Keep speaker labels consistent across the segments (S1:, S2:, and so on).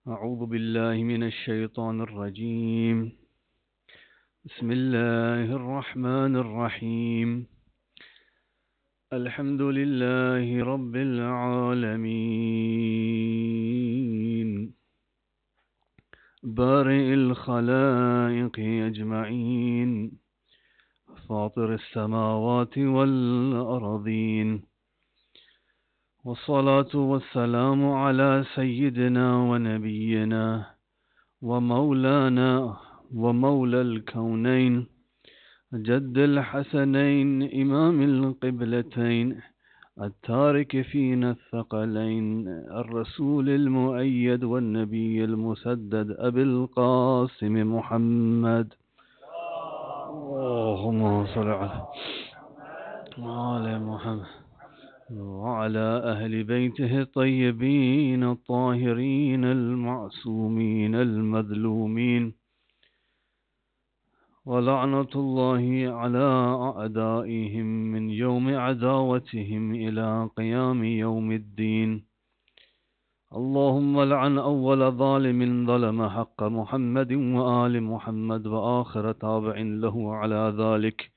S1: أعوذ بالله من الشيطان الرجيم. بسم الله الرحمن الرحيم. الحمد لله رب العالمين بارئ الخلائق أجمعين فاطر السماوات والأرضين، والصلاة والسلام على سيدنا ونبينا ومولانا ومولى الكونين جد الحسنين إمام القبلتين التارك فينا الثقلين الرسول المؤيد والنبي المسدد أبي القاسم محمد. اللهم صل على محمد وعلى أهل بيته الطيبين الطاهرين المعصومين المظلومين، ولعنة الله على أعدائهم من يوم عداوتهم إلى قيام يوم الدين. اللهم لعن أول ظالم ظلم حق محمد وآل محمد وآخر تابع له على ذلك.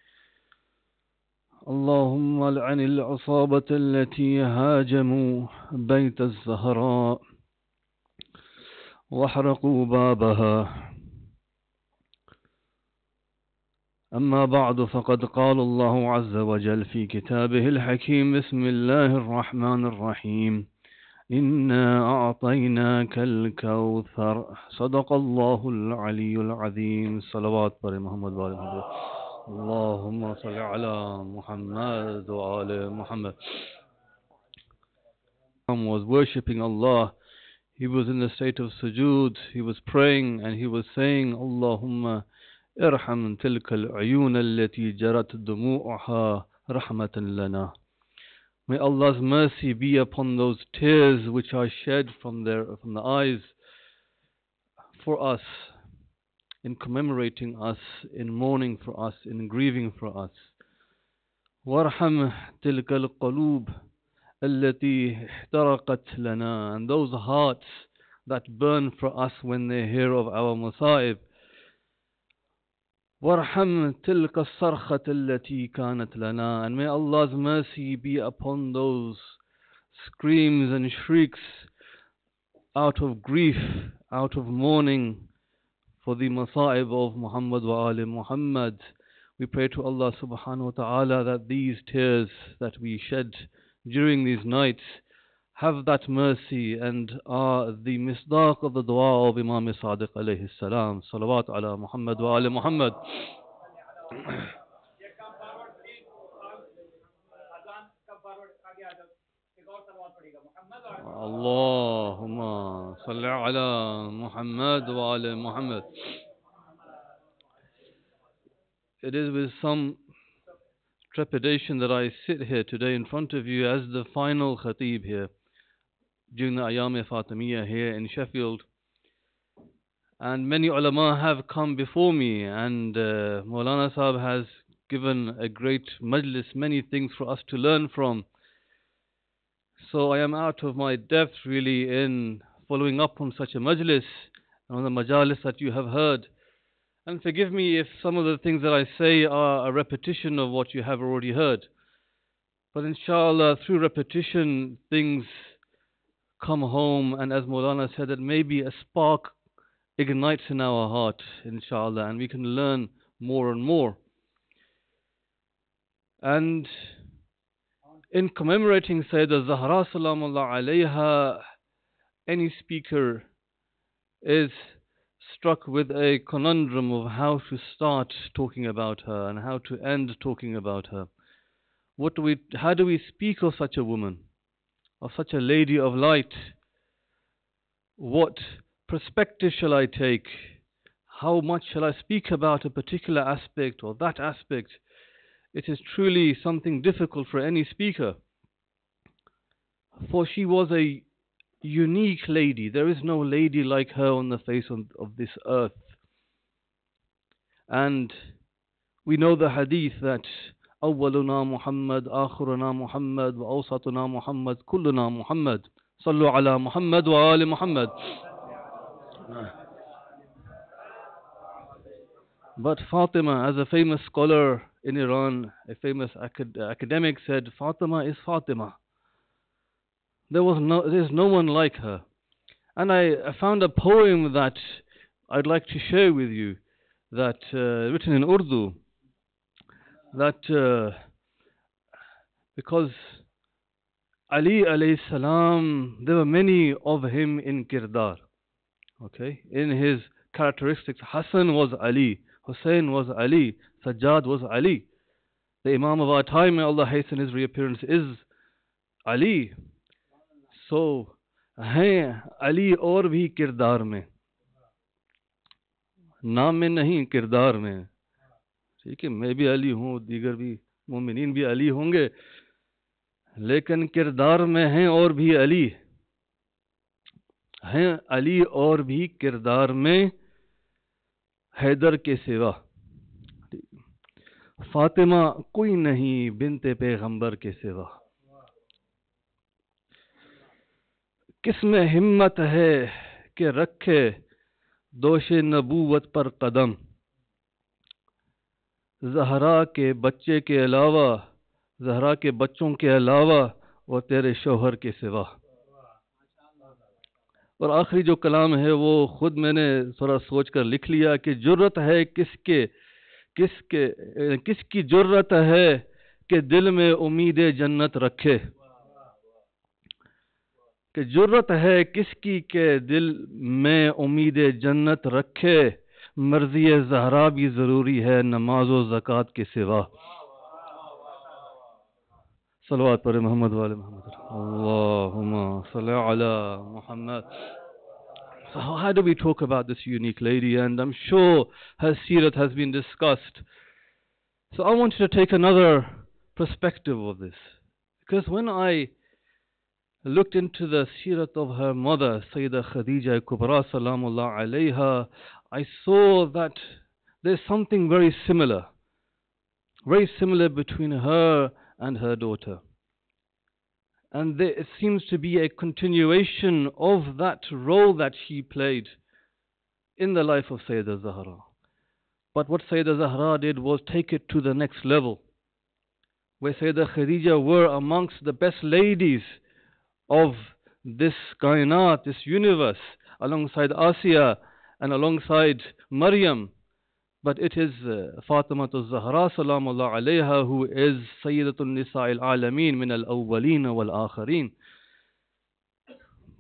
S1: اللهم لعن العصابة التي هاجموا بيت الزهراء واحرقوا بابها. أما بعد، فقد قال الله عز وجل في كتابه الحكيم: بسم الله الرحمن الرحيم، إنا أعطيناك الكوثر. صدق الله العلي العظيم. صلوات بر محمد وآل محمد. اللهم صل على محمد وآل Muhammad. Was worshipping Allah. He was in the state of sujood. He was praying and he was saying, Allahumma irham tilka al-uyun allati jarat dumu'aha rahmatan lana. May Allah's mercy be upon those tears which are shed from the eyes for us, in commemorating us, in mourning for us, in grieving for us. وارحم تلك القلوب التي احترقت لنا, and those hearts that burn for us when they hear of our masa'ib. وارحم تلك الصرخة التي كانت لنا, and may Allah's mercy be upon those screams and shrieks out of grief, out of mourning for the masa'ib of Muhammad wa Ali Muhammad. We pray to Allah subhanahu wa ta'ala that these tears that we shed during these nights have that mercy and are the misdaq of the dua of Imam Sadiq alayhi salam. Salawat ala Muhammad wa Ali Muhammad. Allahumma salli ala Muhammad wa Ali Muhammad. It is with some trepidation that I sit here today in front of you as the final khatib here during the Ayam-e-Fatimyah here in Sheffield. And many ulama have come before me, and Maulana Sahib has given a great Majlis, many things for us to learn from. So I am out of my depth really in following up on such a Majlis, on the Majalis that you have heard. And forgive me if some of the things that I say are a repetition of what you have already heard. But inshallah, through repetition, things come home, and as Maulana said, that maybe a spark ignites in our heart, inshallah, and we can learn more and more. And in commemorating Sayyidah Zahra Salamullah alayha, any speaker is struck with a conundrum of how to start talking about her and how to end talking about her. How do we speak of such a woman, of such a lady of light? What perspective shall I take? How much shall I speak about a particular aspect or that aspect? It is truly something difficult for any speaker, for she was a unique lady. There is no lady like her on the face of this earth. And we know the hadith that أولنا محمد آخرنا محمد وأوسطنا محمد كلنا محمد صلوا على محمد وآل محمد. But Fatima, as a famous scholar in Iran, a famous academic said, Fatima is Fatima. There's no one like her. And I found a poem that I'd like to share with you, that written in Urdu, that because Ali alayhi salam, there were many of him in Kirdar. Okay, in his characteristics, Hassan was Ali, Hussein was Ali, Sajjad was Ali. The Imam of our time, may Allah hasten his reappearance, is Ali. So, हैं Ali और भी किरदार में, नाम में नहीं किरदार में. ठीक है, मैं भी अली हूँ, दीगर भी मोमिनीन भी अली होंगे, लेकिन किरदार में हैं और भी अली, हैं अली और भी किरदार में हैदर के सिवा. फातिमा कोई नहीं बिनते पैगंबर के सिवा. किसमें हिम्मत है कि रखे दोषे नबूवत पर कदम, ज़हरा के बच्चे के अलावा, ज़हरा के बच्चों के अलावा वो तेरे शोहर के सिवा. और आखिरी जो कलाम है वो खुद मैंने थोड़ा सोच कर लिख लिया कि जुर्रत है किसकी जुर्रत है कि दिल में उम्मीद जन्नत रखे, कि जुर्रत है किसकी के दिल में उम्मीद जन्नत रखे, मर्ज़ी ज़हरा भी ज़रूरी है नमाज व ज़कात के सिवा. सलवात पर मोहम्मद वाले मोहम्मद. अल्लाहुम्मा सल्ली अला Muhammad. So how do we talk about this unique lady? And I'm sure her seerat has been discussed. So I wanted to take another perspective of this, because when I looked into the seerat of her mother, Sayyidah Khadija Kubra Salamullah alayha, I saw that there's something very similar between her and her daughter. And it seems to be a continuation of that role that she played in the life of Sayyidah Zahra. But what Sayyidah Zahra did was take it to the next level, where Sayyidah Khadija were amongst the best ladies of this kainat, this universe, alongside Asiya and alongside Maryam. But it is Fatima Zahra Salamullah alayha who is Sayyidatul Nisa'il Alameen min al-awwaleen wal-akhareen.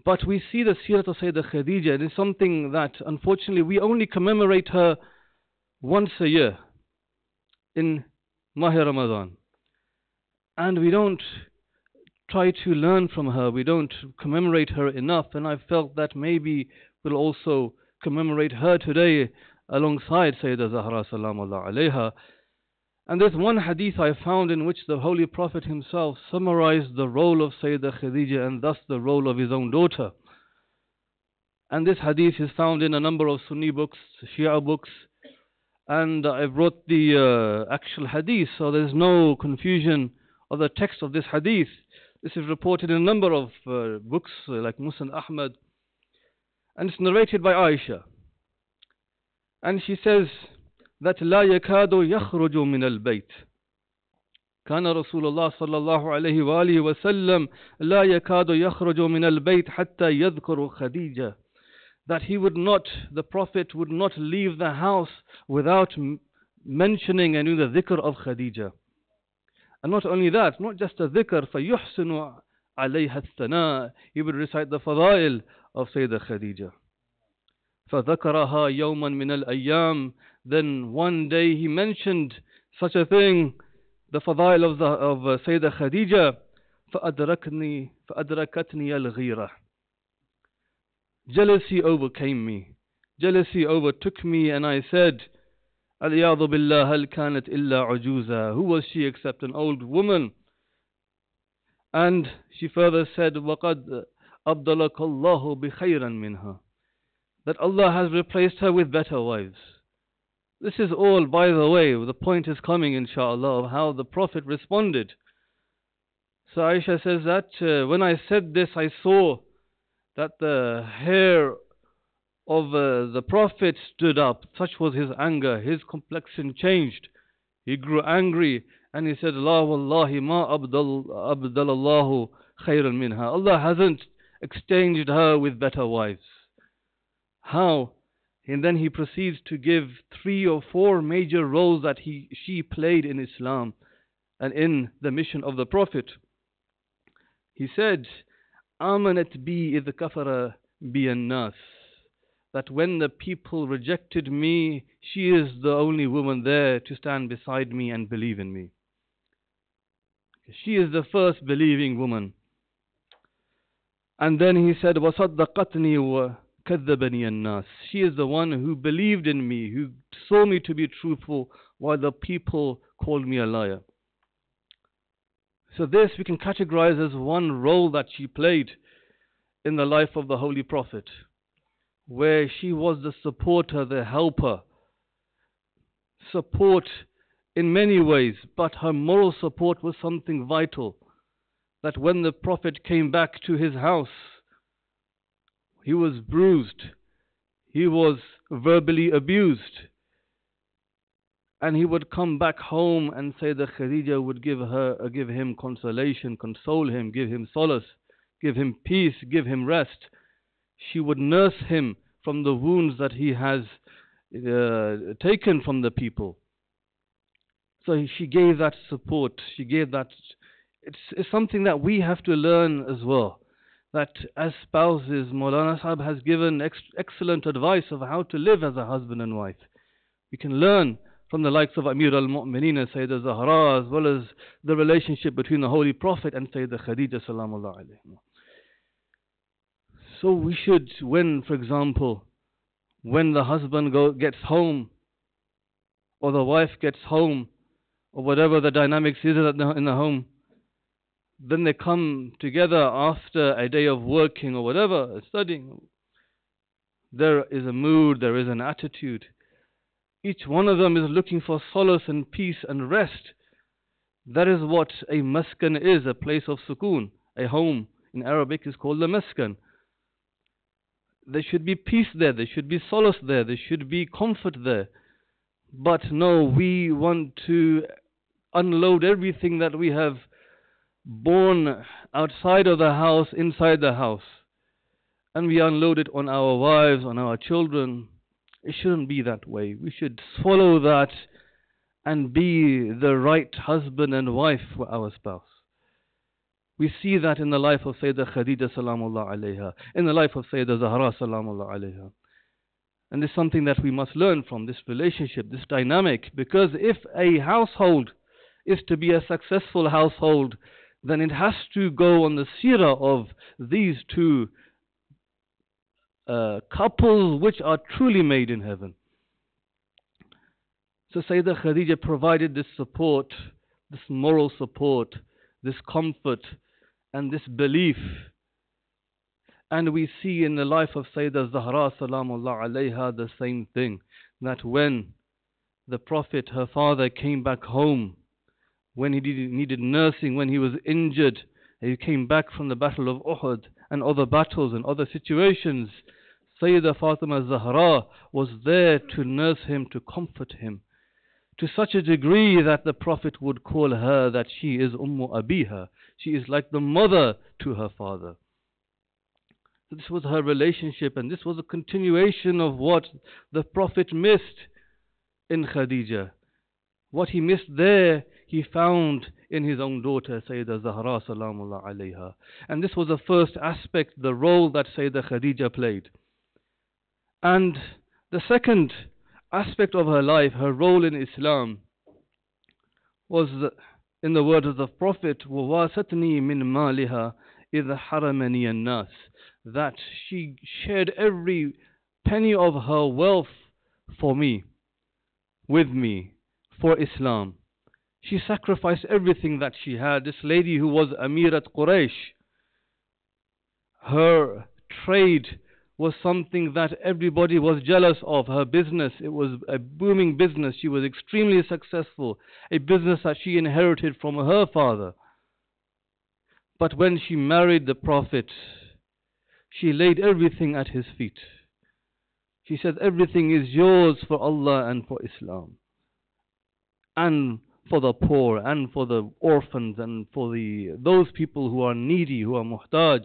S1: But we see the seerat of Sayyidah Khadija, it is something that unfortunately we only commemorate her once a year in Mahi Ramadan. And we don't try to learn from her, we don't commemorate her enough, and I felt that maybe we'll also commemorate her today alongside Sayyidah Zahra Salamullah alayha. And there's one hadith I found in which the Holy Prophet himself summarized the role of Sayyidah Khadija and thus the role of his own daughter. And this hadith is found in a number of Sunni books, Shia books, and I brought the actual hadith, so there's no confusion of the text of this hadith. This is reported in a number of books like Musnad Ahmad, and it's narrated by Aisha. And she says that لا يكاد يخرج من البيت. كان رسول الله صلى الله عليه وآله وسلم لا يكاد يخرج من البيت حتى يذكر خديجة. That he would not, the Prophet would not leave the house without mentioning and doing the dhikr of Khadija. And not only that, not just a dhikr, فَيُحْسِنُ عَلَيْهَا الثَّنَاء, he would recite the fadail of Sayyidah Khadija. فَذَكَرَهَا يَوْمًا مِنَ الْأَيَّامِ, then one day he mentioned such a thing, the fadail of Sayyidah Khadija. فَأَدْرَكَتْنِي الْغِيرَةِ, jealousy overcame me, jealousy overtook me, and I said, Al-Yadu Billah, hal kanat illa ujuza, who was she except an old woman? And she further said, وَقَدْ أَبْدَلَكَ اللَّهُ بِخَيْرًا مِنْهَا, that Allah has replaced her with better wives. This is all, by the way, the point is coming inshallah of how the Prophet responded. So Aisha says that when I said this, I saw that the hair of the Prophet stood up. Such was his anger. His complexion changed. He grew angry and he said, La wallahi ma abdalallahu khayran minha. Allah hasn't exchanged her with better wives. How? And then he proceeds to give 3 or 4 major roles that she played in Islam and in the mission of the Prophet. He said, Amanat bi idh kafara bi an-nas. That when the people rejected me, she is the only woman there to stand beside me and believe in me. She is the first believing woman. And then he said, وَصَدَّقَتْنِي وَكَذَّبَنِي النَّاسِ. She is the one who believed in me, who saw me to be truthful, while the people called me a liar. So this we can categorize as one role that she played in the life of the Holy Prophet, where she was the supporter, the helper. Support in many ways, but her moral support was something vital. That when the Prophet came back to his house, he was bruised, he was verbally abused, and he would come back home and say that Khadija would give him consolation, console him, give him solace, give him peace, give him rest. She would nurse him from the wounds that he has taken from the people. So she gave that support. She gave that. It's something that we have to learn as well. That as spouses, Maulana Sahib has given excellent advice of how to live as a husband and wife. We can learn from the likes of Amir al-Mu'mineen, Sayyidah Zahra, as well as the relationship between the Holy Prophet and Sayyidah Khadija salamullah alayhi. So we should, for example, when the husband gets home, or the wife gets home, or whatever the dynamics is in the home, then they come together after a day of working or whatever, studying. There is a mood, there is an attitude. Each one of them is looking for solace and peace and rest. That is what a maskan is, a place of sukoon. A home in Arabic is called a maskan. There should be peace there, there should be solace there, there should be comfort there. But no, we want to unload everything that we have borne outside of the house, inside the house. And we unload it on our wives, on our children. It shouldn't be that way. We should follow that and be the right husband and wife for our spouse. We see that in the life of Sayyidah Khadija salamullah alayha, in the life of Sayyidah Zahra salamullah alayha. And this is something that we must learn from, this relationship, this dynamic. Because if a household is to be a successful household, then it has to go on the seerah of these two couples which are truly made in heaven. So Sayyidah Khadija provided this support, this moral support, this comfort and this belief. And we see in the life of Sayyidah Zahra salamullah alayha the same thing, that when the Prophet, her father, came back home, when he needed nursing, when he was injured, he came back from the battle of Uhud and other battles and other situations, Sayyidah Fatima Zahra was there to nurse him, to comfort him, to such a degree that the Prophet would call her that she is Ummu Abiha. She is like the mother to her father. This was her relationship, and this was a continuation of what the Prophet missed in Khadija. What he missed there, he found in his own daughter, Sayyidah Zahra salamullah alayha. And this was the first aspect, the role that Sayyidah Khadija played. And the second aspect of her life, her role in Islam, was in the words of the Prophet, وَوَاسَتْنِي مِنْ مَالِهَا إِذَا حَرَمَنِي النَّاسِ, that she shared every penny of her wealth for me, with me, for Islam. She sacrificed everything that she had. This lady who was Amirat Quraysh, her trade was something that everybody was jealous of. Her business, it was a booming business. She was extremely successful, a business that she inherited from her father. But when she married the Prophet, she laid everything at his feet. She says, everything is yours for Allah and for Islam, and for the poor, and for the orphans, and for those people who are needy, who are muhtaj.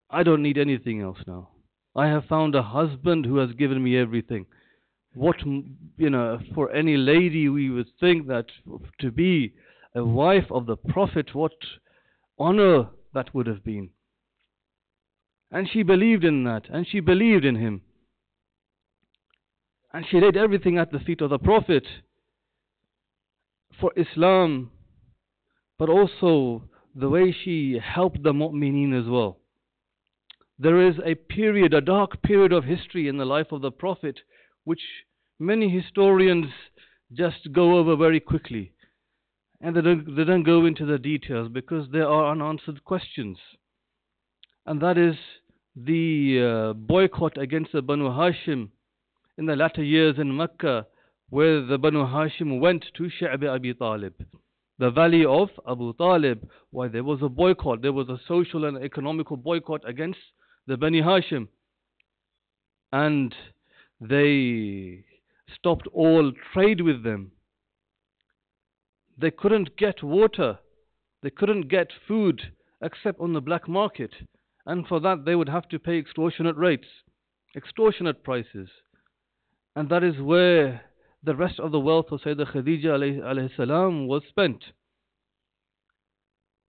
S1: I don't need anything else now. I have found a husband who has given me everything. What, for any lady, we would think that to be a wife of the Prophet, what honor that would have been. And she believed in that, and she believed in him. And she laid everything at the feet of the Prophet for Islam, but also the way she helped the mu'mineen as well. There is a period, a dark period of history in the life of the Prophet, which many historians just go over very quickly. And they don't go into the details because there are unanswered questions. And that is the boycott against the Banu Hashim in the latter years in Mecca, where the Banu Hashim went to Abi Talib, the valley of Abu Talib. Why there was a boycott, there was a social and economical boycott against the Bani Hashim. And they stopped all trade with them. They couldn't get water, they couldn't get food except on the black market. And for that they would have to pay extortionate rates, extortionate prices. And that is where the rest of the wealth of Sayyidah Khadija alayhi salam was spent,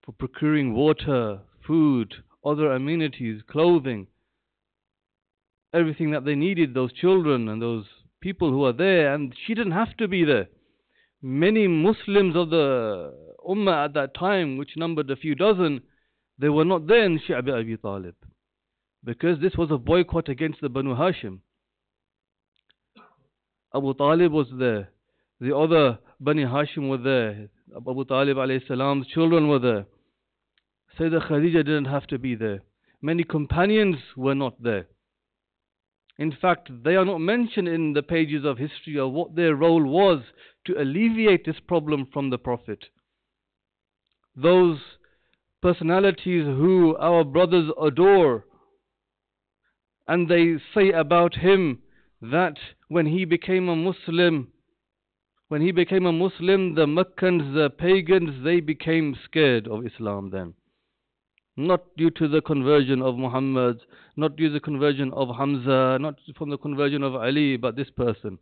S1: for procuring water, food, other amenities, clothing, everything that they needed, those children and those people who are there. And she didn't have to be there. Many Muslims of the Ummah at that time, which numbered a few dozen, they were not there in Shi'ab Abi Talib, because this was a boycott against the Banu Hashim. Abu Talib was there, the other Bani Hashim were there, Abu Talib alayhi salam's children were there. Sayyidah Khadija didn't have to be there. Many companions were not there. In fact, they are not mentioned in the pages of history of what their role was to alleviate this problem from the Prophet. Those personalities who our brothers adore, and they say about him that when he became a Muslim, the Meccans, the pagans, they became scared of Islam then. Not due to the conversion of Muhammad, not due to the conversion of Hamza, not from the conversion of Ali, but this person.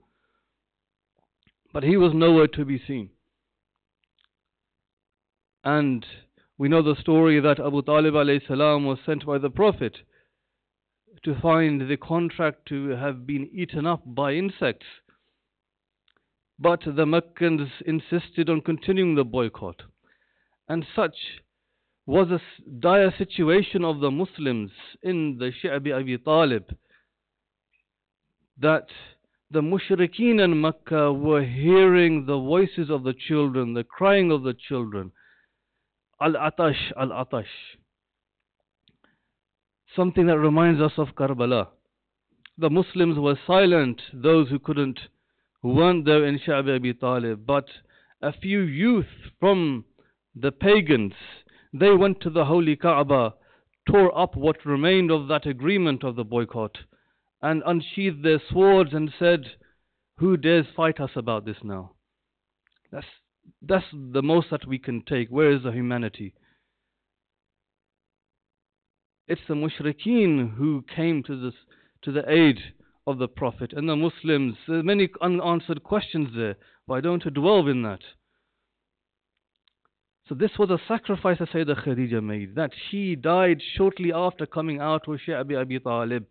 S1: But he was nowhere to be seen. And we know the story that Abu Talib alayhi salam was sent by the Prophet to find the contract to have been eaten up by insects. But the Meccans insisted on continuing the boycott. And such was a dire situation of the Muslims in the Shi'ab Abi Talib that the mushrikeen in Mecca were hearing the voices of the children, the crying of the children. Al-Atash, Al-Atash. Something that reminds us of Karbala. The Muslims were silent, those who weren't there in Shi'ab Abi Talib, but a few youth from the pagans, they went to the Holy Kaaba, tore up what remained of that agreement of the boycott, and unsheathed their swords and said, who dares fight us about this now? That's the most that we can take. Where is the humanity? It's the mushrikeen who came to the aid of the Prophet, and the Muslims. There are many unanswered questions there, but I don't want to dwell in that. So this was a sacrifice that Sayyidah Khadija made, that she died shortly after coming out of Shi'ab Abi Talib.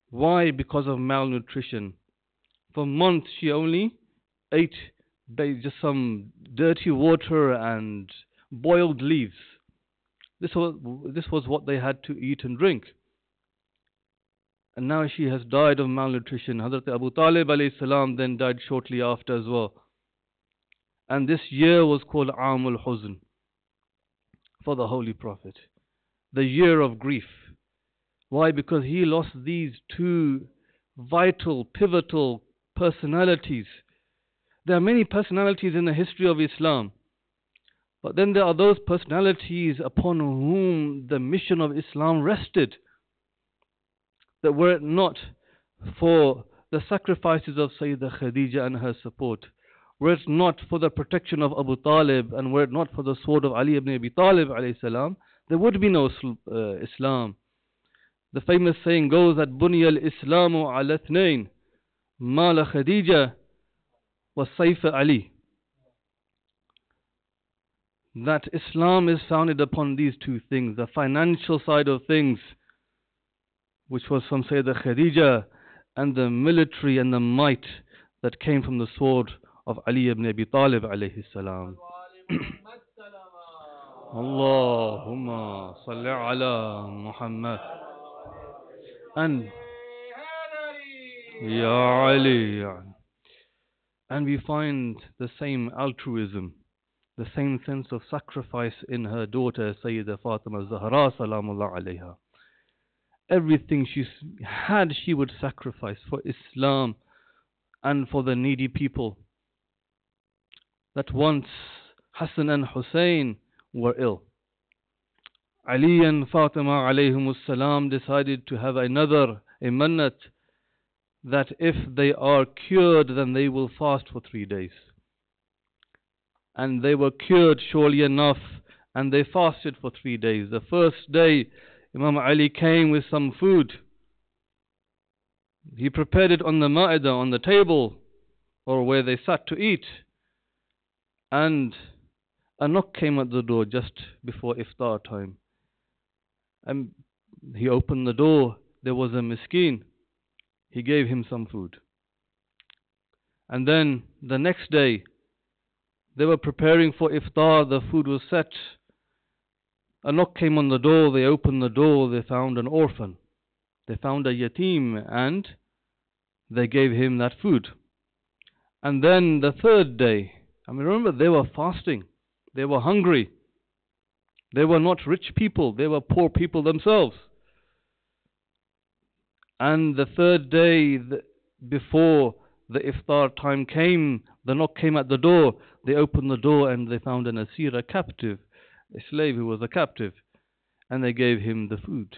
S1: Why? Because of malnutrition. For months she only ate just some dirty water and boiled leaves. This was what they had to eat and drink. And now she has died of malnutrition. Hazrat Abu Talib alayhi salam then died shortly after as well. And this year was called Amul Huzn for the Holy Prophet, the year of grief. Why? Because he lost these two vital, pivotal personalities. There are many personalities in the history of Islam, but then there are those personalities upon whom the mission of Islam rested. that were it not for the sacrifices of Sayyidah Khadija and her support, were it not for the protection of Abu Talib, and were it not for the sword of Ali ibn Abi Talib alayhi salam, there would be no Islam. The famous saying goes that Bunya al-Islamu ala ithnain, Mala Khadija wa Sayfa Ali. That Islam is founded upon these two things, the financial side of things, which was from Sayyidah Khadija, and the military and the might that came from the sword of Ali ibn Abi Talib alayhi salam. Allahumma salli ala Muhammad. And Ya Ali. And we find the same altruism, the same sense of sacrifice in her daughter Sayyidah Fatima Zahra salamullah alayha. Everything she had, she would sacrifice for Islam and for the needy people. That once Hassan and Hussein were ill, Ali and Fatima alayhimus salam decided to have a mannat, that if they are cured, then they will fast for 3 days. And they were cured surely enough, and they fasted for 3 days. The first day, Imam Ali came with some food. He prepared it on the ma'idah, on the table, or where they sat to eat. And a knock came at the door just before iftar time. And he opened the door. There was a miskeen. He gave him some food. And then the next day, they were preparing for iftar. The food was set. A knock came on the door. They opened the door. They found an orphan. They found a yatim, and they gave him that food. And then the third day, remember, they were fasting. They were hungry. They were not rich people. They were poor people themselves. And the third day, before the iftar time came, the knock came at the door. They opened the door and they found an asir, a captive, a slave who was a captive. And they gave him the food.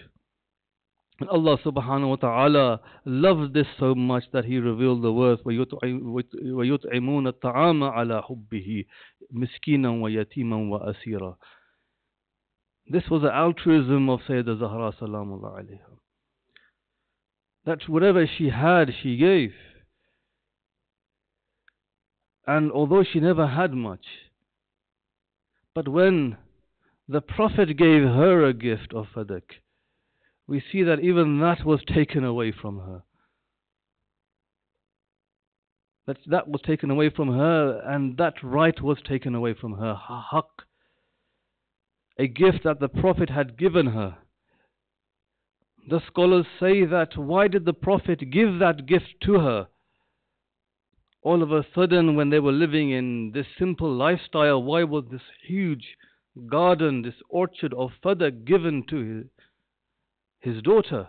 S1: And Allah subhanahu wa ta'ala loves this so much that He revealed the words, وَيُطْعِمُونَ الطَّعَامَ عَلَى حُبِّهِ مِسْكِينًا وَيَتِيمًا وَأَسِيرًا. This was the altruism of Sayyidah Zahra salamullah alayha. That whatever she had, she gave. And although she never had much, but when the Prophet gave her a gift of fadak, we see that even that was taken away from her. That was taken away from her, and that right was taken away from her. Haqq. A gift that the Prophet had given her. The scholars say that why did the Prophet give that gift to her? All of a sudden, when they were living in this simple lifestyle, why was this huge garden, this orchard of fadak given to his daughter?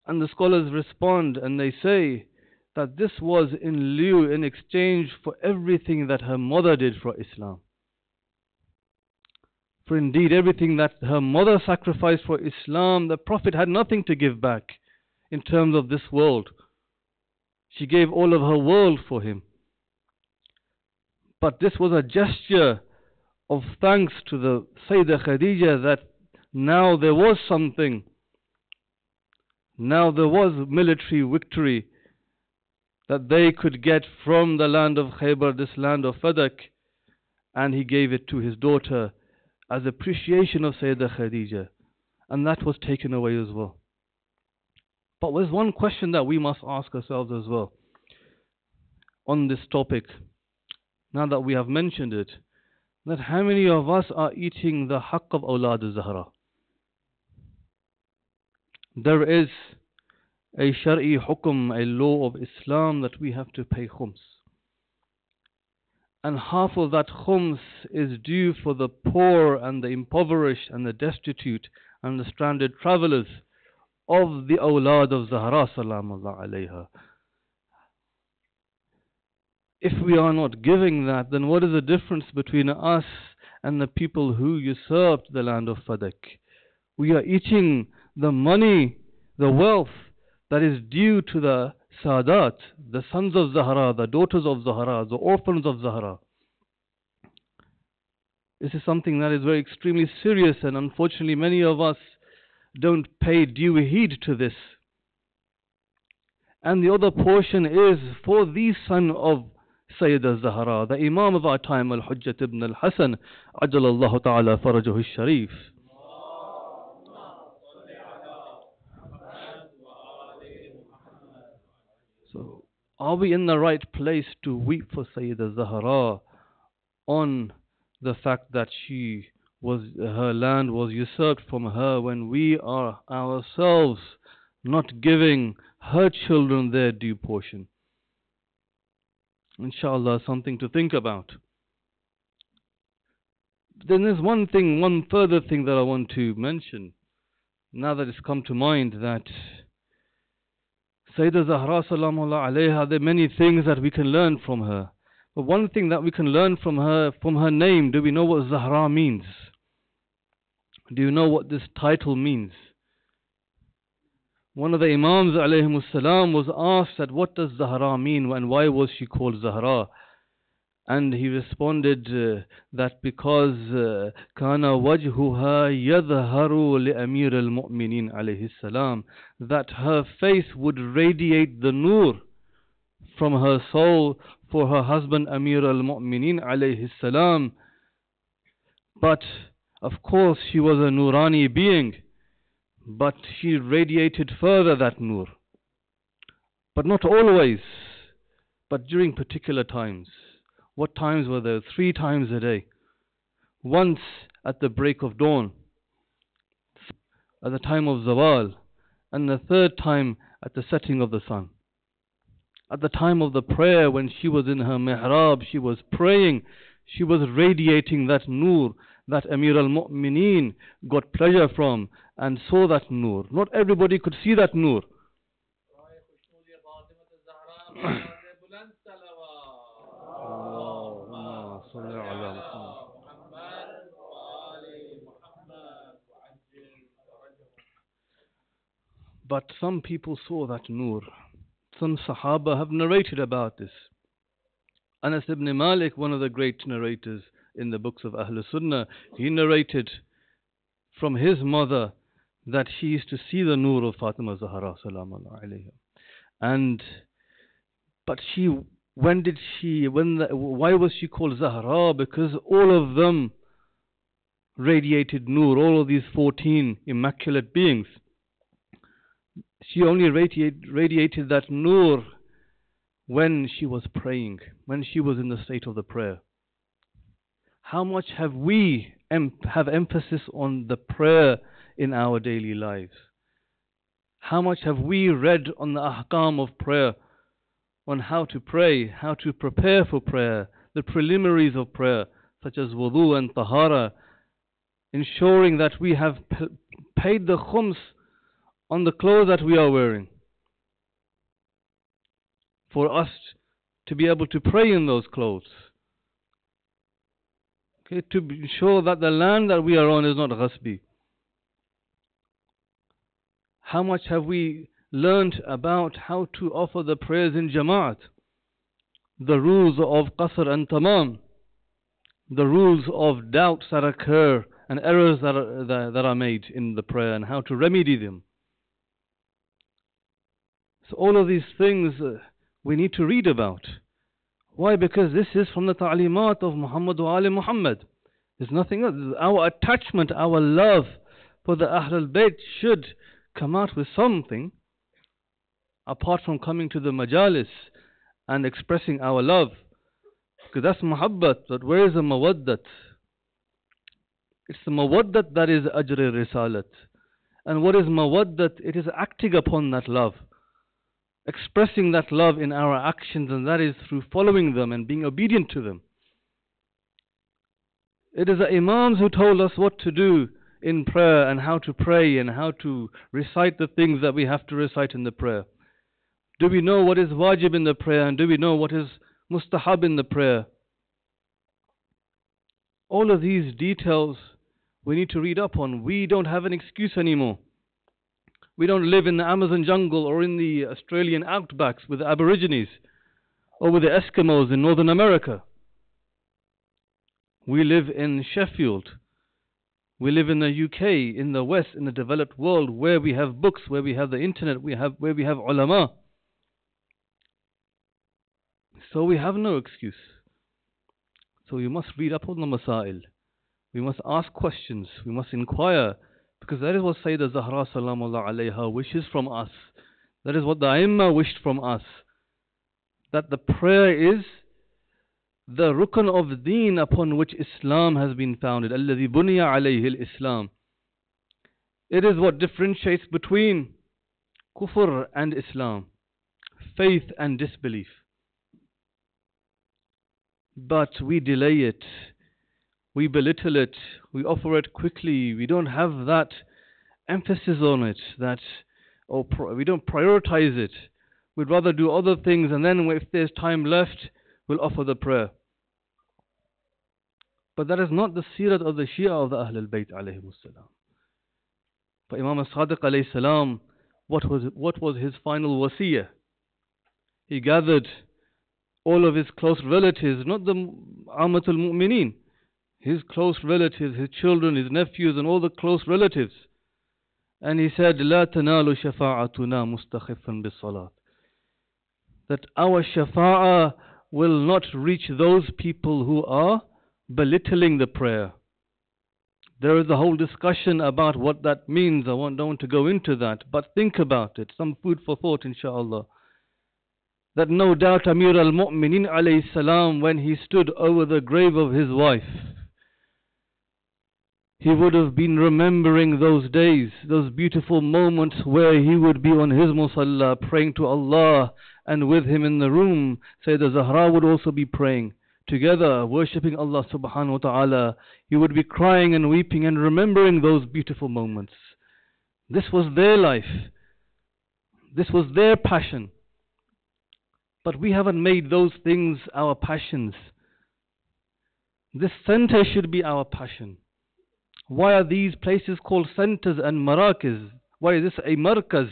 S1: And the scholars respond and they say that this was in exchange for everything that her mother did for Islam. For indeed, everything that her mother sacrificed for Islam, the Prophet had nothing to give back in terms of this world. She gave all of her world for him. But this was a gesture of thanks to the Sayyidah Khadija, that now there was something. Now there was military victory that they could get from the land of Khaybar, this land of Fadak, and he gave it to his daughter as appreciation of Sayyidah Khadija, and that was taken away as well. But there's one question that we must ask ourselves as well on this topic, now that we have mentioned it, that how many of us are eating the haqq of Awlad al-Zahra? There is a Shari'i hukum, a law of Islam, that we have to pay khums. And half of that khums is due for the poor and the impoverished and the destitute and the stranded travelers of the awlad of Zahra salamullah alayha. If we are not giving that, then what is the difference between us and the people who usurped the land of Fadak? We are eating the money the wealth that is due to the Sadat, the sons of Zahra, the daughters of Zahra, the orphans of Zahra. This is something that is very extremely serious, and unfortunately many of us don't pay due heed to this. And the other portion is for the son of Sayyidah Zahra, the Imam of our time, Al-Hujjat ibn al-Hasan, Ajjalallahu ta'ala farajahu al-Sharif. So, are we in the right place to weep for Sayyidah Zahra on the fact that her land was usurped from her, when we are ourselves not giving her children their due portion? Inshallah, something to think about. Then there's one further thing that I want to mention, now that it's come to mind, that Sayyidah Zahra salamullah alayha, there are many things that we can learn from her. But one thing that we can learn from her name, do we know what Zahra means? Do you know what this title means? One of the Imams alayhimus salam was asked that what does Zahra mean and why was she called Zahra? And he responded that because kana wajhuha yadharu li Amir al-Mu'minin alayhi salam, that her face would radiate the nur from her soul for her husband Amir al-Mu'minin alayhi salam. But of course she was a Nurani being, but she radiated further that nur. But not always, but during particular times. What times were there? 3 times a day. Once at the break of dawn, at the time of Zawal, and the 3rd time at the setting of the sun. At the time of the prayer, when she was in her mihrab, she was praying, she was radiating that nur that Amir al-Mu'mineen got pleasure from and saw that nur. Not everybody could see that nur. But some people saw that nur. Some Sahaba have narrated about this. Anas ibn Malik, one of the great narrators in the books of Ahl Sunnah, he narrated from his mother that she used to see the nur of Fatima Zahra salamullah alayha. But why was she called Zahra? Because all of them radiated nur, all of these 14 immaculate beings. She only radiated that nur when she was praying, when she was in the state of the prayer. How much have we have emphasis on the prayer in our daily lives? How much have we read on the ahkam of prayer, on how to pray, how to prepare for prayer, the preliminaries of prayer, such as wudu and tahara, ensuring that we have paid the khums on the clothes that we are wearing, for us to be able to pray in those clothes. Okay, to ensure that the land that we are on is not ghasbi. How much have we learnt about how to offer the prayers in Jama'at? The rules of Qasr and Tamam, the rules of doubts that occur and errors that are made in the prayer, and how to remedy them. So all of these things we need to read about. Why? Because this is from the ta'limat of Muhammad wa Ali Muhammad. There's nothing else. Our attachment, our love for the Ahlul Bayt should come out with something, apart from coming to the Majalis and expressing our love. Because that's muhabbat, but where is the mawaddat? It's the mawaddat that is ajr risalat. And what is mawaddat? It is acting upon that love, expressing that love in our actions, and that is through following them and being obedient to them. It is the Imams who told us what to do in prayer and how to pray and how to recite the things that we have to recite in the prayer. Do we know what is wajib in the prayer, and do we know what is mustahab in the prayer? All of these details we need to read up on. We don't have an excuse anymore. We don't live in the Amazon jungle or in the Australian outbacks with the Aborigines or with the Eskimos in Northern America. We live in Sheffield. We live in the UK, in the West, in the developed world, where we have books, where we have the internet, where we have ulama. So we have no excuse. So we must read up on the Masail. We must ask questions. We must inquire. Because that is what Sayyidah Zahra Salamullah Alayha wishes from us. That is what the Aimma wished from us. That the prayer is the rukn of deen upon which Islam has been founded. Alladhi bunya alayhi al-Islam. It is what differentiates between kufr and Islam, faith and disbelief. But we delay it, we belittle it, we offer it quickly, we don't have that emphasis on it, we don't prioritize it. We'd rather do other things, and then if there's time left, we'll offer the prayer. But that is not the sirat of the Shia of the Ahlul Bayt alayhimus salam. For Imam as-Sadiq alayhi salam, what was his final wasiyah? He gathered all of his close relatives, not the Amatul Mu'mineen, his close relatives, his children, his nephews, and all the close relatives. And he said, لا تنال شفاعتنا مستخفا بالصلاة. That our shafa'ah will not reach those people who are belittling the prayer. There is a whole discussion about what that means. I don't want to go into that, but think about it. Some food for thought, inshallah. That no doubt Amir al-Mu'minin alayhi salam, when he stood over the grave of his wife, he would have been remembering those days, those beautiful moments where he would be on his musalla praying to Allah, and with him in the room, Sayyidah Zahra would also be praying together, worshipping Allah subhanahu wa ta'ala. He would be crying and weeping and remembering those beautiful moments. This was their life. This was their passion. But we haven't made those things our passions. This center should be our passion. Why are these places called centers and marakiz? Why is this a markaz?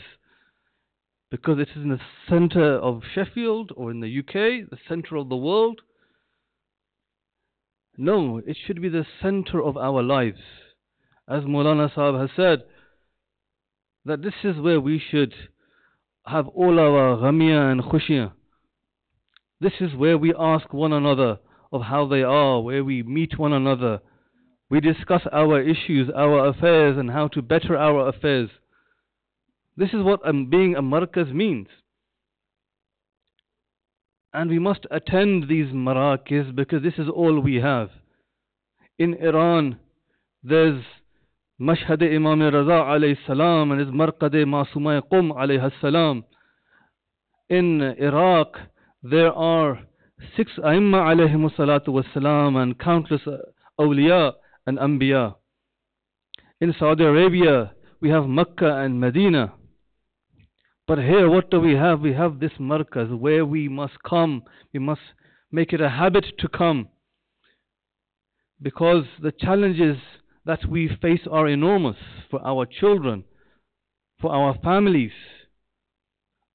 S1: Because it is in the center of Sheffield or in the UK, the center of the world. No, it should be the center of our lives. As Maulana Sahib has said, that this is where we should have all our ghamiyah and khushiyah. This is where we ask one another of how they are, where we meet one another. We discuss our issues, our affairs, and how to better our affairs. This is what being a markaz means. And we must attend these marakiz because this is all we have. In Iran, there's Mashhad Imam Raza alayhi salam and his Marqad Masumay Qum alayhi salam. In Iraq, there are 6 Aimma alayhimus salatu wassalam and countless awliya and anbiya. In Saudi Arabia, we have Mecca and Medina. But here, what do we have? We have this markaz where we must come. We must make it a habit to come. Because the challenges that we face are enormous for our children, for our families.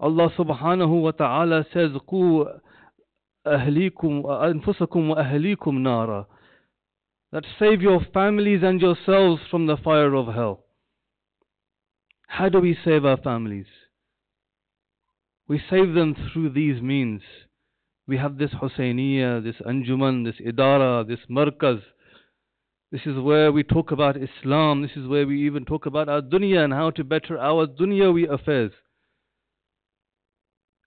S1: Allah subhanahu wa ta'ala says, Qu ahlikum anfusakum wa ahlikum nara. That save your families and yourselves from the fire of hell. How do we save our families? We save them through these means. We have this Husayniyah, this Anjuman, this Idara, this Markaz. This is where we talk about Islam. This is where we even talk about our dunya and how to better our dunyawi affairs.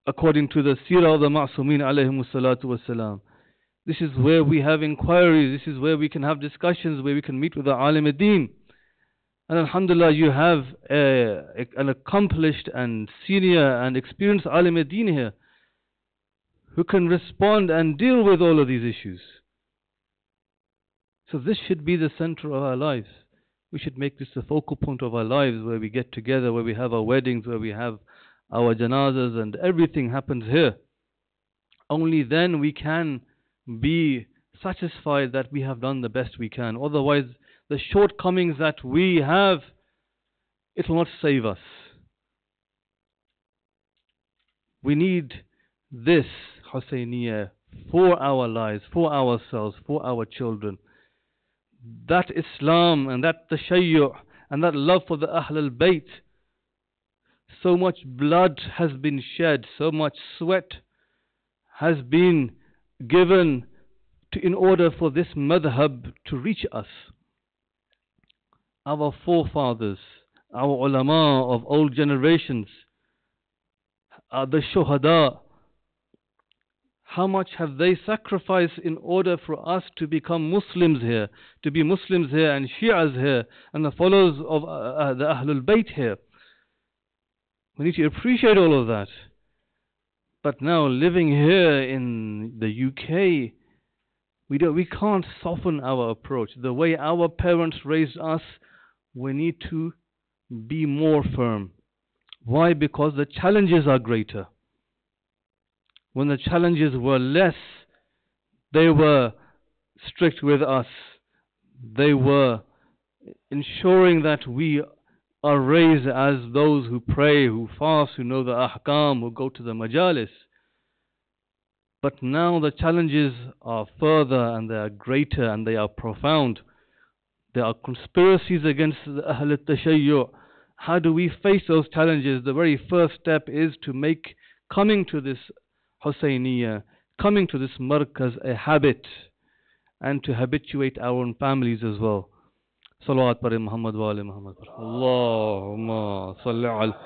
S1: According to the Seerah of the Ma'sumin alayhimus salatu wassalam. This is where we have inquiries. This is where we can have discussions, where we can meet with the Alim-e-Din. And alhamdulillah, you have an accomplished and senior and experienced Alim-e-Din here who can respond and deal with all of these issues. So this should be the center of our lives. We should make this the focal point of our lives, where we get together, where we have our weddings, where we have our janazas, and everything happens here. Only then we can be satisfied that we have done the best we can. Otherwise, the shortcomings that we have, it will not save us. We need this Husseiniya for our lives, for ourselves, for our children. That Islam and that Tashayyu' and that love for the Ahl al-Bayt. So much blood has been shed, so much sweat has been given in order for this madhab to reach us. Our forefathers, our ulama of old generations, the shuhada, how much have they sacrificed in order for us to become Muslims here, to be Muslims here and Shi'as here and the followers of the Ahlul Bayt here. We need to appreciate all of that. But now living here in the UK, we can't soften our approach. The way our parents raised us, we need to be more firm. Why? Because the challenges are greater. When the challenges were less, they were strict with us. They were ensuring that we are raised as those who pray, who fast, who know the ahkam, who go to the Majalis. But now the challenges are further and they are greater and they are profound. There are conspiracies against the Ahl al-Tashayyu'. How do we face those challenges? The very first step is to make coming to this Husseiniya, coming to this markaz a habit, and to habituate our own families as well. Salawat par Muhammad wa ali Muhammad. Allahumma salli ala.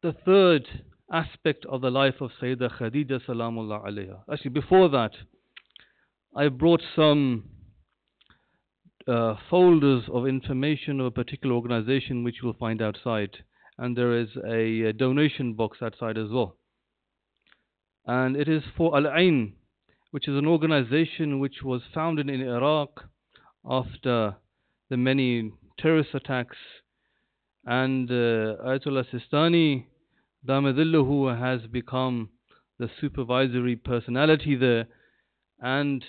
S1: The third aspect of the life of Sayyidah Khadija salamullah alayha. Actually, before that, I brought some folders of information of a particular organization which you'll find outside. And there is a donation box outside as well. And it is for Al-Ain, which is an organization which was founded in Iraq after the many terrorist attacks. And Ayatollah Sistani, Damadillahu, has become the supervisory personality there. And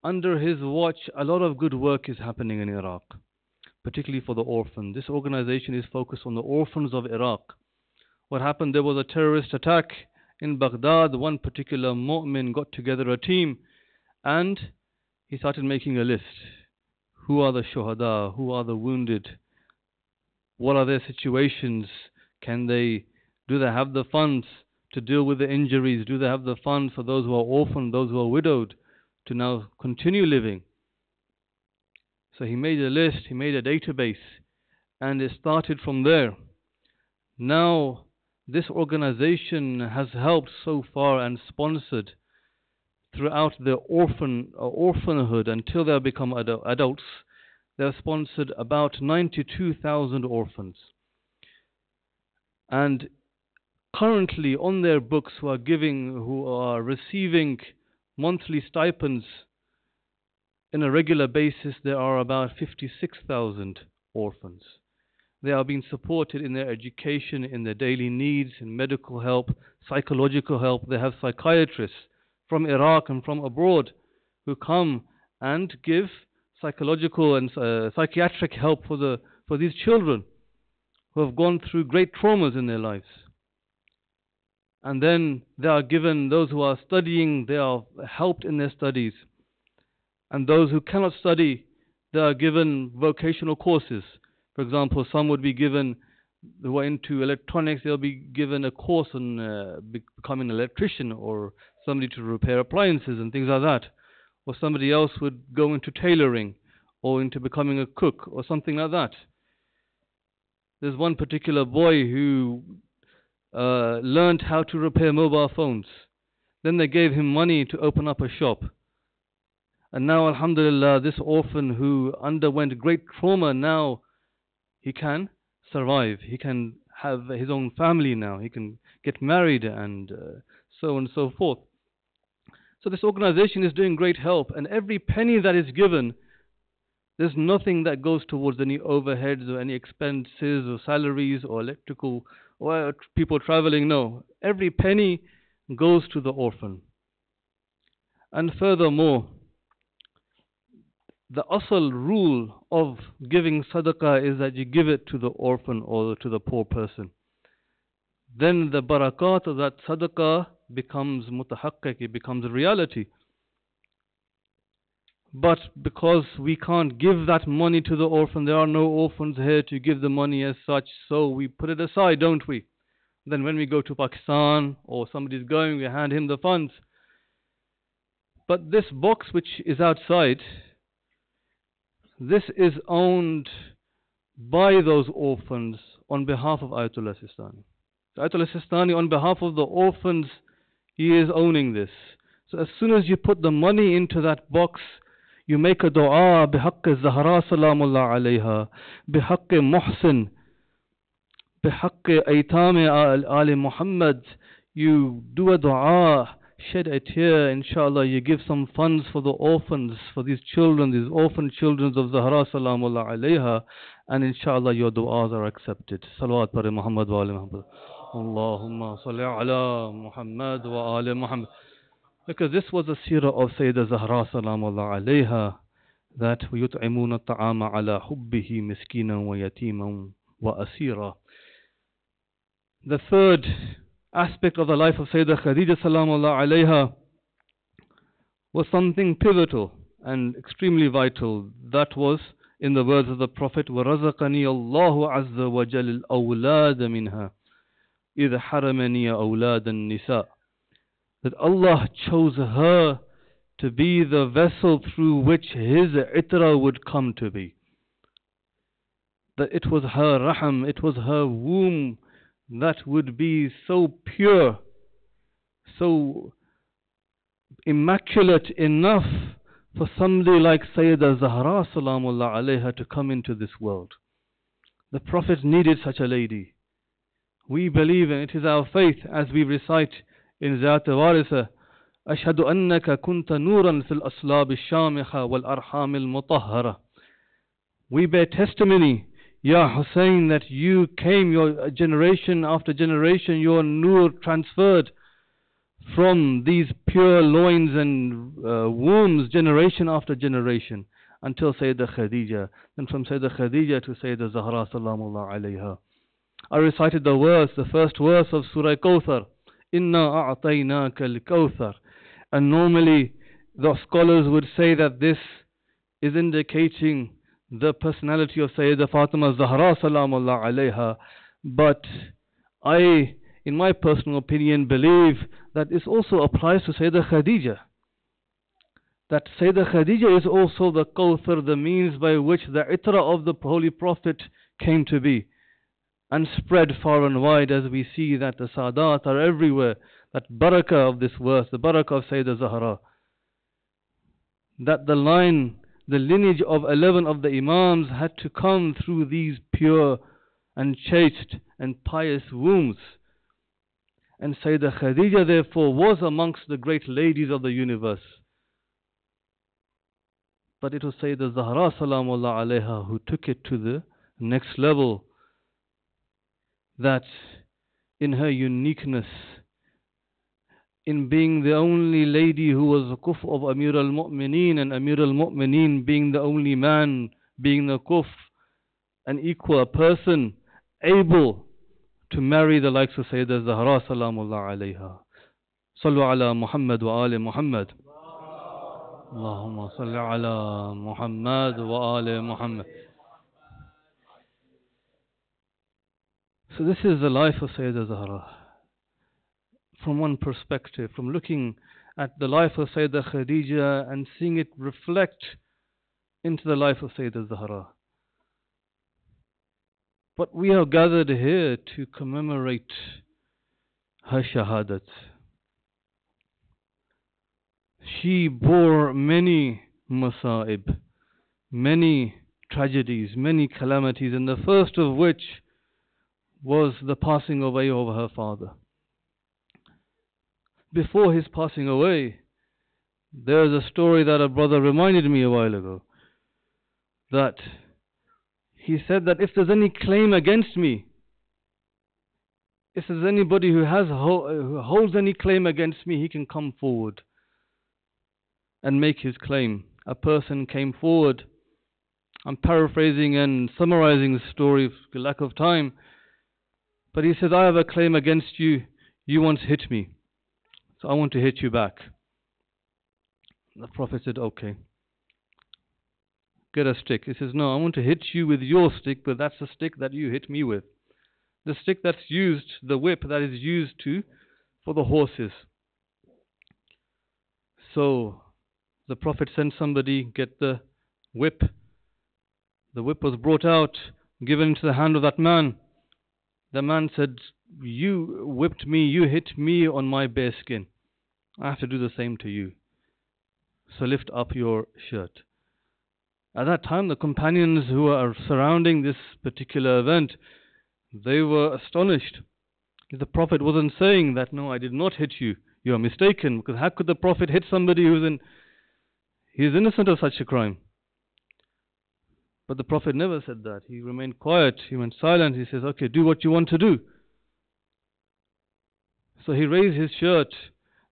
S1: under his watch, a lot of good work is happening in Iraq, particularly for the orphan. This organization is focused on the orphans of Iraq. What happened, there was a terrorist attack in Baghdad. One particular mu'min got together a team and he started making a list. Who are the shuhada? Who are the wounded? What are their situations? Do they have the funds to deal with the injuries? Do they have the funds for those who are orphaned, those who are widowed, to now continue living? So he made a list, he made a database, and it started from there. Now, this organization has helped so far and sponsored throughout their orphanhood until they have become adults. They have sponsored about 92,000 orphans. And currently on their books who are receiving monthly stipends in a regular basis, there are about 56,000 orphans. They are being supported in their education, in their daily needs, in medical help, psychological help. They have psychiatrists from Iraq and from abroad who come and give psychological and psychiatric help for these children who have gone through great traumas in their lives. And then they are given, those who are studying, they are helped in their studies. And those who cannot study, they are given vocational courses. For example, some would be given, who are into electronics, they'll be given a course on becoming an electrician, or somebody to repair appliances and things like that. Or somebody else would go into tailoring, or into becoming a cook, or something like that. There's one particular boy who learned how to repair mobile phones. Then they gave him money to open up a shop. And now, alhamdulillah, this orphan who underwent great trauma, now he can survive. He can have his own family now. He can get married and so on and so forth. So this organization is doing great help. And every penny that is given, there's nothing that goes towards any overheads or any expenses or salaries or electrical or people traveling. No. Every penny goes to the orphan. And furthermore, the asal rule of giving sadaqah is that you give it to the orphan or to the poor person. Then the barakat of that sadaqah becomes mutahaqqaq, it becomes a reality. But because we can't give that money to the orphan, there are no orphans here to give the money as such, so we put it aside, don't we? Then when we go to Pakistan or somebody's going, we hand him the funds. But this box which is outside, this is owned by those orphans on behalf of Ayatollah Sistani. So Ayatollah Sistani, on behalf of the orphans, he is owning this. So as soon as you put the money into that box, you make a dua, بِحَقِّ Zahra salamullah alayha, بِحَقِّ Muhsin, بِحَقِّ Ayam-e Ali Muhammad. You do a dua, shed a tear, inshallah, you give some funds for the orphans, for these children, these orphan children of Zahra salamullah alayha, and inshallah your du'as are accepted. Salawat par Muhammad wa ali Muhammad. Allahumma salli ala Muhammad wa ali Muhammad. Because this was a seerah of Sayyidah Zahra salamullah alayha, that وَيُطْعِمُونَ الطَّعَامَ عَلَى حُبِّهِ مِسْكِينًا وَيَتِيمًا وَأَسِيرًا. The third aspect of the life of Sayyidah Khadija salamullah alayha was something pivotal and extremely vital. That was in the words of the Prophet, وَرَزَقَنِي اللَّهُ عَزَّ وَجَلِ الْأَوْلَادَ مِنْهَا إِذْ حَرَمَنِي أَوْلَادَ النِّسَاءِ. That Allah chose her to be the vessel through which His itra would come to be. That it was her raham, it was her womb that would be so pure, so immaculate enough for somebody like Sayyidah Zahra salamullah alayha to come into this world. The Prophet needed such a lady. We believe, and it is our faith, as we recite in Zat Waritha, أشهد أنك كنت نورا في الأصلاب الشامخة والأرحام المطهرة. We bear testimony, Ya Hussein, that you came, your generation after generation, your nur transferred from these pure loins and wombs, generation after generation, until Sayyidah Khadija, and from Sayyidah Khadija to Sayyidah Zahra salamullah alayha. I recited the verse, the first verse of Surah Kawthar, Inna a'tainaka al-Kawthar. And normally the scholars would say that this is indicating the personality of Sayyidah Fatima Zahra salamullah alayha. But I, in my personal opinion, believe that this also applies to Sayyidah Khadija. That Sayyidah Khadija is also the Kawthar, the means by which the itra of the Holy Prophet came to be and spread far and wide, as we see that the Sadat are everywhere. That barakah of this verse, the barakah of Sayyidah Zahra, that the lineage of 11 of the Imams had to come through these pure and chaste and pious wombs. And Sayyidah Khadija therefore was amongst the great ladies of the universe. But it was Sayyidah Zahra salamullah alayha who took it to the next level, that in her uniqueness, in being the only lady who was the kuf of Amir al-Mu'mineen, and Amir al-Mu'mineen being the only man, being the kuf, an equal person, able to marry the likes of Sayyidah Zahra salamullah alayha. Sallu ala Muhammad wa ali Muhammad. Allahumma salli ala Muhammad wa ali Muhammad. So this is the life of Sayyidah Zahra. From one perspective, from looking at the life of Sayyidah Khadija and seeing it reflect into the life of Sayyidah Zahra. But we are gathered here to commemorate her shahadat. She bore many masa'ib, many tragedies, many calamities, and the first of which was the passing away of her father. Before his passing away, there is a story that a brother reminded me a while ago, that he said that if there's any claim against me, if there's anybody who holds any claim against me, he can come forward and make his claim. a person came forward. I'm paraphrasing and summarizing the story for lack of time. But he said, I have a claim against you. You once hit me, so I want to hit you back. The Prophet said, okay, get a stick. He says, no, I want to hit you with your stick, but that's the stick that you hit me with. The stick that's used, the whip that is used for the horses. So the Prophet sent somebody, get the whip. The whip was brought out, given into the hand of that man. The man said, you whipped me, you hit me on my bare skin. I have to do the same to you. So lift up your shirt. At that time, the companions who are surrounding this particular event, they were astonished. The Prophet wasn't saying that, no, I did not hit you. You are mistaken. Because how could the Prophet hit somebody he is innocent of such a crime? But the Prophet never said that. He remained quiet. He went silent. He says, okay, do what you want to do. So he raised his shirt.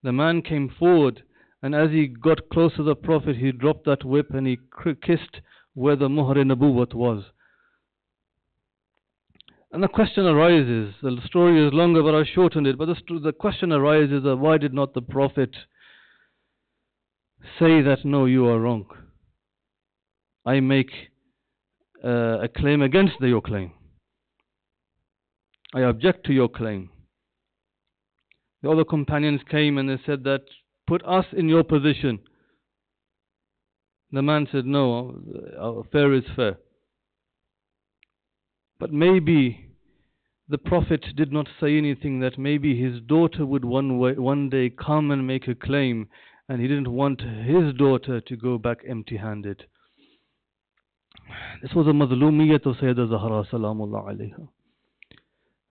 S1: The man came forward. And as he got close to the Prophet, he dropped that whip and he kissed where the Muhr-e-Nabuwwat was. And the question arises, the story is longer but I shortened it, but the question arises that why did not the Prophet say that, no, you are wrong. I make a claim against your claim. I object to your claim. The other companions came and they said that, put us in your position. The man said, no, fair is fair. But maybe the Prophet did not say anything, that maybe his daughter would one day come and make a claim, and he didn't want his daughter to go back empty-handed. This was a mazlumiyat of Sayyidah Zahra salamullah alayha.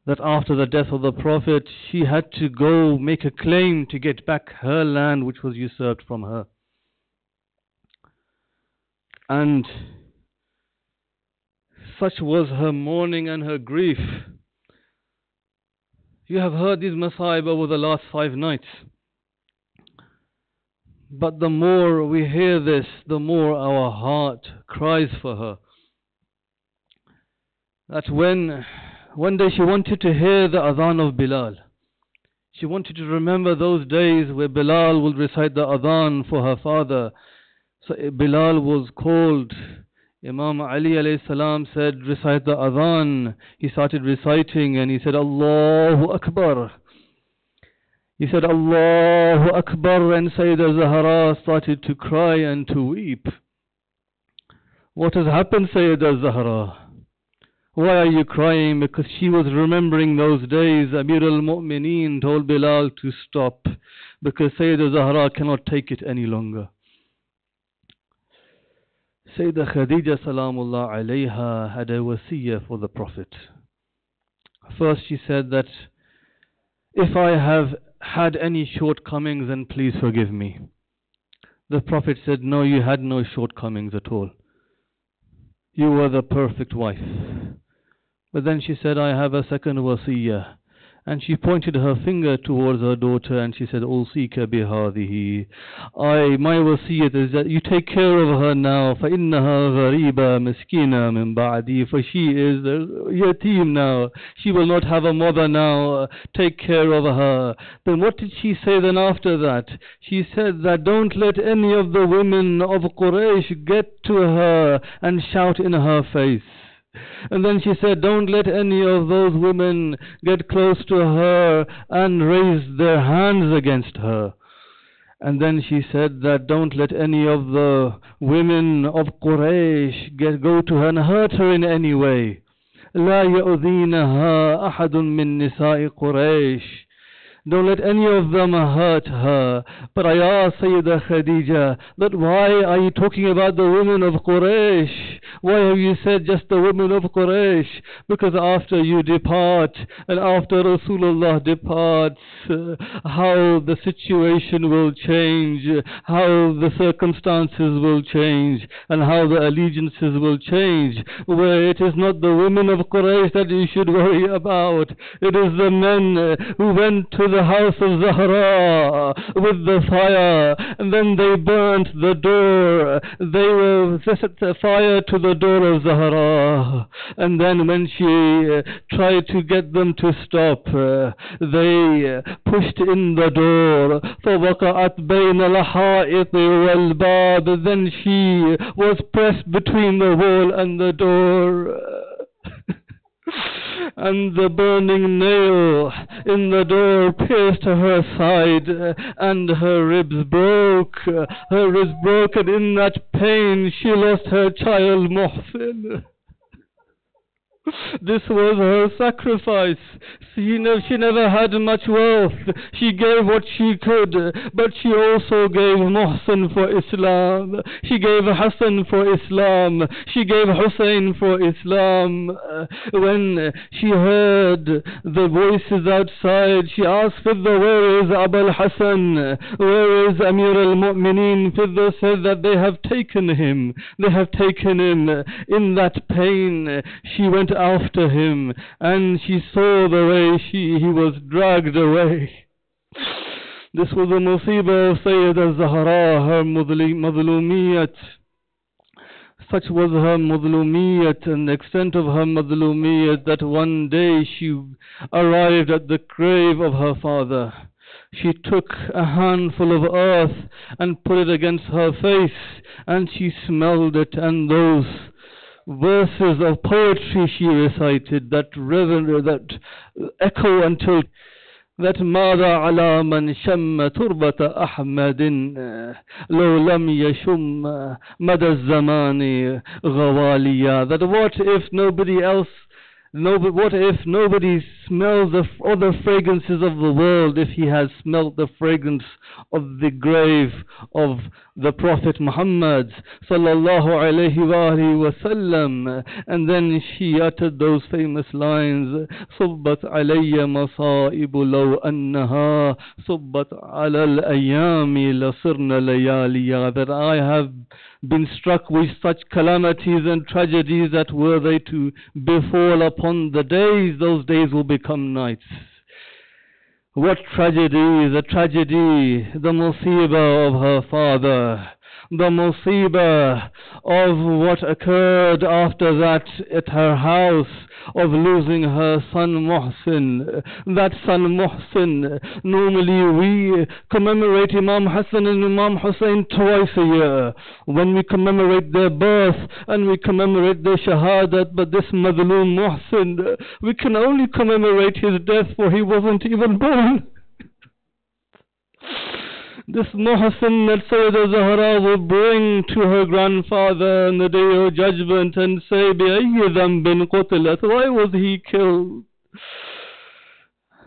S1: That after the death of the Prophet, she had to go make a claim to get back her land which was usurped from her. And such was her mourning and her grief. You have heard these masaib over the last 5 nights. But the more we hear this, the more our heart cries for her. That when one day she wanted to hear the adhan of Bilal. She wanted to remember those days where Bilal would recite the adhan for her father. So Bilal was called. Imam Ali alayhi salam said, recite the adhan. He started reciting and he said, Allahu Akbar. He said, Allahu Akbar, and Sayyidah Zahra started to cry and to weep. What has happened, Sayyidah Zahra? Why are you crying? Because she was remembering those days. Amir al-Mu'mineen told Bilal to stop, because Sayyidah Zahra cannot take it any longer. Sayyidah Khadija salamullah alayha had a wasiyah for the Prophet. First she said that, if I have had any shortcomings, then please forgive me. The Prophet said, no, you had no shortcomings at all. You were the perfect wife. But then she said, I have a second wasiyah. And she pointed her finger towards her daughter and she said, Usika bihadihi. My wasiyat is that you take care of her now. فَإِنَّهَا غَرِيبَةٌ مِسْكِينَةٌ مِنْ بَعْدِي. For she is yatim now. She will not have a mother now. Take care of her. Then what did she say then after that? She said that don't let any of the women of Quraysh get to her and shout in her face. And then she said, don't let any of those women get close to her and raise their hands against her. And then she said that don't let any of the women of Quraysh go to her and hurt her in any way. لا يؤذينها أحد من نساء قريش. Don't let any of them hurt her. But I asked Sayyidah Khadija, that why are you talking about the women of Quraysh? Why have you said just the women of Quraysh? Because after you depart, and after Rasulullah departs, how the situation will change, how the circumstances will change, and how the allegiances will change, where it is not the women of Quraysh that you should worry about. It is the men who went to the the house of Zahra with the fire, and then they burnt the door. They set the fire to the door of Zahra, and then when she tried to get them to stop, they pushed in the door. فَوَقَعَتْ بَيْنَ الْحَائِطِ وَالْبَابِ. Then she was pressed between the wall and the door. And the burning nail in the door pierced her side, and her ribs broke. Her ribs broke, and in that pain she lost her child Muhsin. This was her sacrifice. She never had much wealth. She gave what she could, but she also gave Muhsin for Islam. She gave Hassan for Islam. She gave Hussein for Islam. When she heard the voices outside, she asked Fidda, where is Abul Hassan? Where is Amir al-Mu'mineen? Fidda said that they have taken him. They have taken him. In that pain, she went after him, and she saw the way he was dragged away. This was the musibah of Sayyidah Zahra, her madlumiyat. Such was her madlumiyat and the extent of her madlumiyat that one day she arrived at the grave of her father. She took a handful of earth and put it against her face, and she smelled it, and those verses of poetry she recited that echo until that ماذا على من شم تربة أحمد لو لم يشم مدى الزمان غواليا. That what if nobody smells the other fragrances of the world if he has smelt the fragrance of the grave of the Prophet Muhammad sallallahu alayhi wa sallam. And then she uttered those famous lines, صُبَّتْ عَلَيَّ مَصَائِبُ لَوْ أَنَّهَا صُبَّتْ عَلَى الْأَيَّامِ لَصِرْنَ لَيَالِيَا. That I have been struck with such calamities and tragedies that were they to befall upon the days, those days will become nights. What tragedy, the tragedy, the musibah of her father, the musibah of what occurred after that at her house, of losing her son Muhsin. That son Muhsin, normally we commemorate Imam Hassan and Imam Hussein twice a year, when we commemorate their birth and we commemorate their shahadat. But this Madloom Muhsin, we can only commemorate his death, for he wasn't even born. This Muhsin that Sayyidah Zahra will bring to her grandfather on the day of judgment and say, بِأَيِّ ذَنْبٍ قُتِلَتْ? Why was he killed?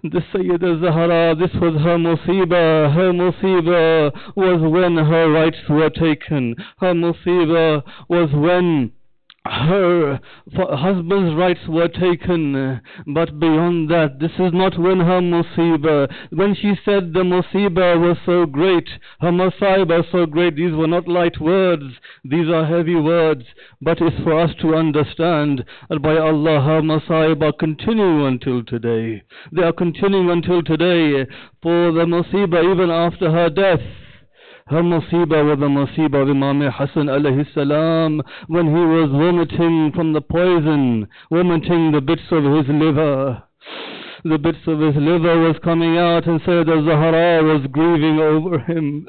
S1: This Sayyidah Zahra, this was her musibah. Her musibah was when her rights were taken. Her musibah was when her husband's rights were taken. But beyond that, this is not when her musibah. When she said the musibah was so great, her musibah so great, these were not light words, these are heavy words. But it's for us to understand that by Allah, her musibah continue until today. They are continuing until today. For the musibah even after her death, her musibah was the musibah of Imam Hassan alayhi salam, when he was vomiting from the poison, vomiting the bits of his liver. The bits of his liver was coming out, and Sayyidah Zahra was grieving over him.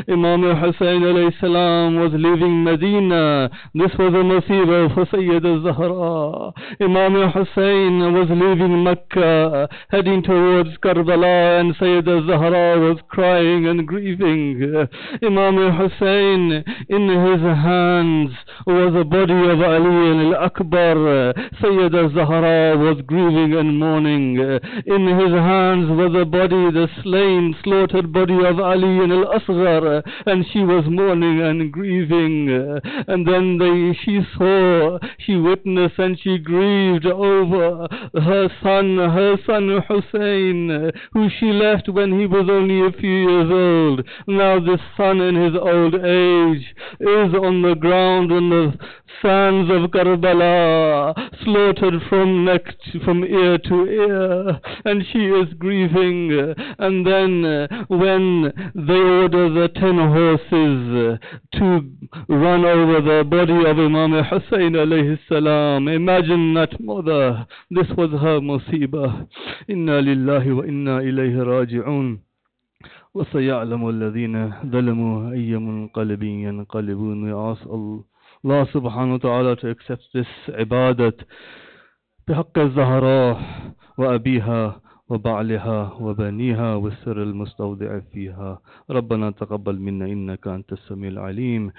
S1: Imam Hussein alayhi salam was leaving Medina. This was a musibah for Sayyidah Zahra. Imam Hussein was leaving Mecca, heading towards Karbala, and Sayyidah Zahra was crying and grieving. Imam Hussein, in his hands was a body of Ali al-Akbar. Sayyidah Zahra was grieving and mourning. In his hands was the body, the slain, slaughtered body of Ali al-Asghar, and she was mourning and grieving. And then she witnessed and she grieved over her son Hussein, who she left when he was only a few years old. Now this son in his old age is on the ground on the Sons of Karbala, slaughtered from ear to ear, and she is grieving. And then when they order the 10 horses to run over the body of Imam Hussein alayhi salam, imagine that mother. This was her musibah. Inna lillahi wa inna ilayhi raji'un. وسيعلم الذين ظلموا أي منقلب ينقلبون. We ask Allah subhanahu wa ta'ala to accept this ibadat بحق الزهراء وأبيها وبعلها وبنيها والسر المستودع فيها. ربنا تقبل منا إنك أنت السميع العليم.